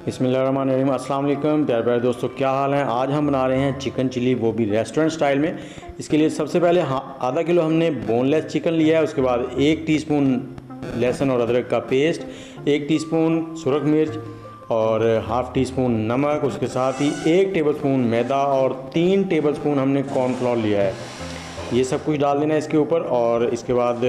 बिस्मिल्लाहिर्रहमानिर्रहीम। अस्सलाम वालेकुम प्यारे प्यारे दोस्तों, क्या हाल है। आज हम बना रहे हैं चिकन चिली, वो भी रेस्टोरेंट स्टाइल में। इसके लिए सबसे पहले आधा किलो हमने बोनलेस चिकन लिया है। उसके बाद 1 टीस्पून लहसुन और अदरक का पेस्ट, 1 टीस्पून सुरख मिर्च और हाफ़ टी स्पून नमक। उसके साथ ही 1 टेबलस्पून मैदा और 3 टेबलस्पून हमने कॉर्नफ्लोर लिया है। ये सब कुछ डाल देना है इसके ऊपर। और इसके बाद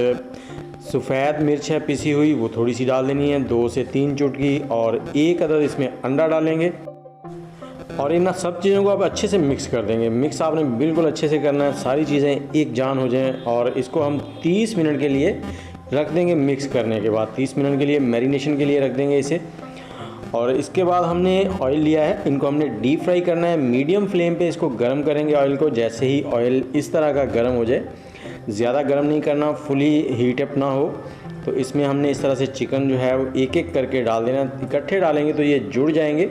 सफ़ेद मिर्च है पिसी हुई, वो थोड़ी सी डाल देनी है, 2 से 3 चुटकी। और 1 अदद इसमें अंडा डालेंगे। और इन सब चीज़ों को आप अच्छे से मिक्स कर देंगे। मिक्स आपने बिल्कुल अच्छे से करना है, सारी चीज़ें एक जान हो जाएं। और इसको हम 30 मिनट के लिए रख देंगे। मिक्स करने के बाद 30 मिनट के लिए मैरिनेशन के लिए रख देंगे इसे। और इसके बाद हमने ऑयल लिया है, इनको हमने डीप फ्राई करना है। मीडियम फ्लेम पे इसको गर्म करेंगे ऑयल को। जैसे ही ऑयल इस तरह का गर्म हो जाए, ज़्यादा गर्म नहीं करना, फुली हीट अप ना हो, तो इसमें हमने इस तरह से चिकन जो है वो एक एक करके डाल देना। इकट्ठे डालेंगे तो ये जुड़ जाएंगे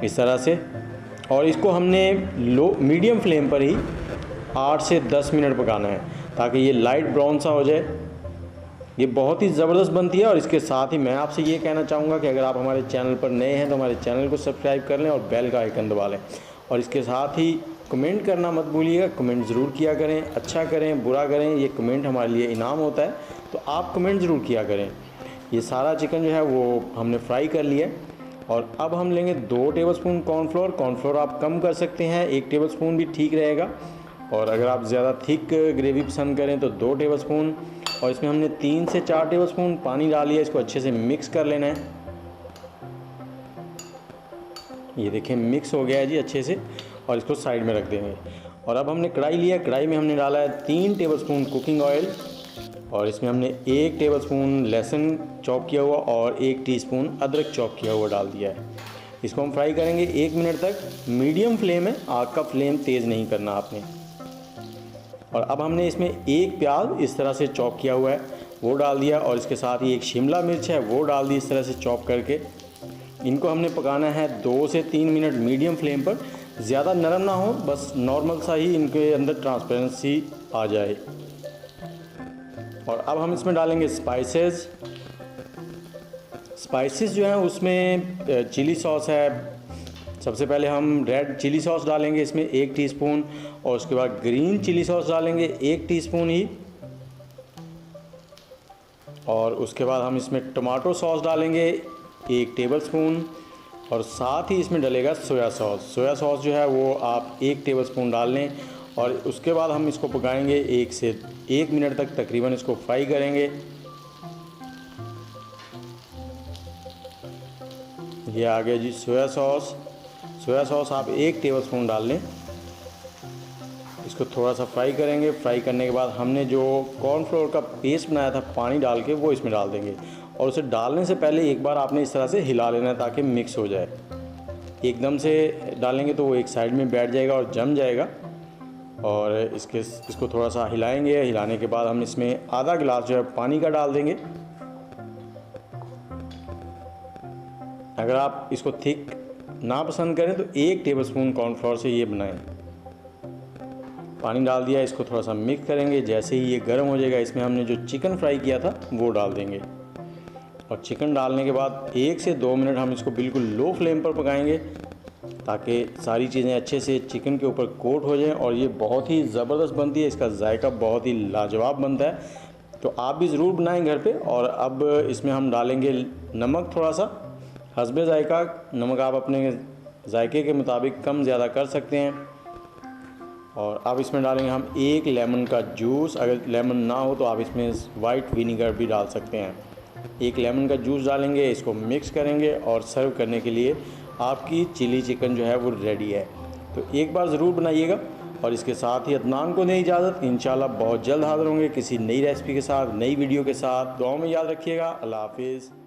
इस तरह से। और इसको हमने मीडियम फ्लेम पर ही 8 से 10 मिनट पकाना है, ताकि ये लाइट ब्राउन सा हो जाए। ये बहुत ही ज़बरदस्त बनती है। और इसके साथ ही मैं आपसे ये कहना चाहूँगा कि अगर आप हमारे चैनल पर नए हैं तो हमारे चैनल को सब्सक्राइब कर लें और बेल का आइकन दबा लें। और इसके साथ ही कमेंट करना मत भूलिएगा। कमेंट ज़रूर किया करें, अच्छा करें बुरा करें, ये कमेंट हमारे लिए इनाम होता है, तो आप कमेंट ज़रूर किया करें। ये सारा चिकन जो है वो हमने फ्राई कर लिया है। और अब हम लेंगे 2 टेबलस्पून कॉर्नफ्लोर। कॉर्नफ्लोर आप कम कर सकते हैं, 1 टेबलस्पून भी ठीक रहेगा। और अगर आप ज़्यादा थिक ग्रेवी पसंद करें तो 2 टेबलस्पून। और इसमें हमने 3 से 4 टेबलस्पून पानी डाल लिया। इसको अच्छे से मिक्स कर लेना है। ये देखें मिक्स हो गया है जी अच्छे से। और इसको साइड में रख देंगे। और अब हमने कढ़ाई लिया, कढ़ाई में हमने डाला है 3 टेबलस्पून कुकिंग ऑयल। और इसमें हमने 1 टेबलस्पून लहसुन चॉप किया हुआ और 1 टीस्पून अदरक चॉप किया हुआ डाल दिया है। इसको हम फ्राई करेंगे 1 मिनट तक। मीडियम फ्लेम है, आग का फ्लेम तेज़ नहीं करना आपने। और अब हमने इसमें 1 प्याज इस तरह से चॉप किया हुआ है वो डाल दिया। और इसके साथ ही 1 शिमला मिर्च है वो डाल दी इस तरह से चॉप करके। इनको हमने पकाना है 2 से 3 मिनट मीडियम फ्लेम पर। ज़्यादा नरम ना हो, बस नॉर्मल सा ही इनके अंदर ट्रांसपेरेंसी आ जाए। और अब हम इसमें डालेंगे स्पाइसेस जो हैं उसमें चिली सॉस है। सबसे पहले हम रेड चिली सॉस डालेंगे इसमें 1 टीस्पून। और उसके बाद ग्रीन चिली सॉस डालेंगे 1 टीस्पून ही। और उसके बाद हम इसमें टमाटो सॉस डालेंगे 1 टेबलस्पून। और साथ ही इसमें डलेगा सोया सॉस जो है वो आप 1 टेबलस्पून डाल लें। और उसके बाद हम इसको पकाएंगे 1 से 1 मिनट तक तकरीबन इसको फ्राई करेंगे। ये आ गया जी सोया सॉस आप 1 टेबलस्पून डाल लें। इसको थोड़ा सा फ्राई करेंगे। फ्राई करने के बाद हमने जो कॉर्नफ्लोर का पेस्ट बनाया था पानी डाल के, वो इसमें डाल देंगे। और उसे डालने से पहले एक बार आपने इस तरह से हिला लेना है ताकि मिक्स हो जाए। एकदम से डालेंगे तो वो एक साइड में बैठ जाएगा और जम जाएगा। और इसको थोड़ा सा हिलाएंगे। हिलाने के बाद हम इसमें आधा गिलास जो है पानी का डाल देंगे। अगर आप इसको थिक ना पसंद करें तो 1 टेबलस्पून कॉर्नफ्लोर से ये बनाएं। पानी डाल दिया, इसको थोड़ा सा मिक्स करेंगे। जैसे ही ये गर्म हो जाएगा, इसमें हमने जो चिकन फ्राई किया था वो डाल देंगे। और चिकन डालने के बाद 1 से 2 मिनट हम इसको बिल्कुल लो फ्लेम पर पकाएंगे, ताकि सारी चीज़ें अच्छे से चिकन के ऊपर कोट हो जाएं। और ये बहुत ही ज़बरदस्त बनती है, इसका जायका बहुत ही लाजवाब बनता है। तो आप भी ज़रूर बनाएं घर पे। और अब इसमें हम डालेंगे नमक थोड़ा सा हस्बे जायका। नमक आप अपने जायके के मुताबिक कम ज़्यादा कर सकते हैं। और अब इसमें डालेंगे हम 1 लेमन का जूस। अगर लेमन ना हो तो आप इसमें वाइट विनीगर भी डाल सकते हैं। 1 लेमन का जूस डालेंगे, इसको मिक्स करेंगे। और सर्व करने के लिए आपकी चिली चिकन जो है वो रेडी है। तो एक बार ज़रूर बनाइएगा। और इसके साथ ही अदनान को दें इजाज़त। इंशाल्लाह बहुत जल्द हाज़िर होंगे किसी नई रेसिपी के साथ, नई वीडियो के साथ। दुआओं में याद रखिएगा। अल्लाह हाफिज़।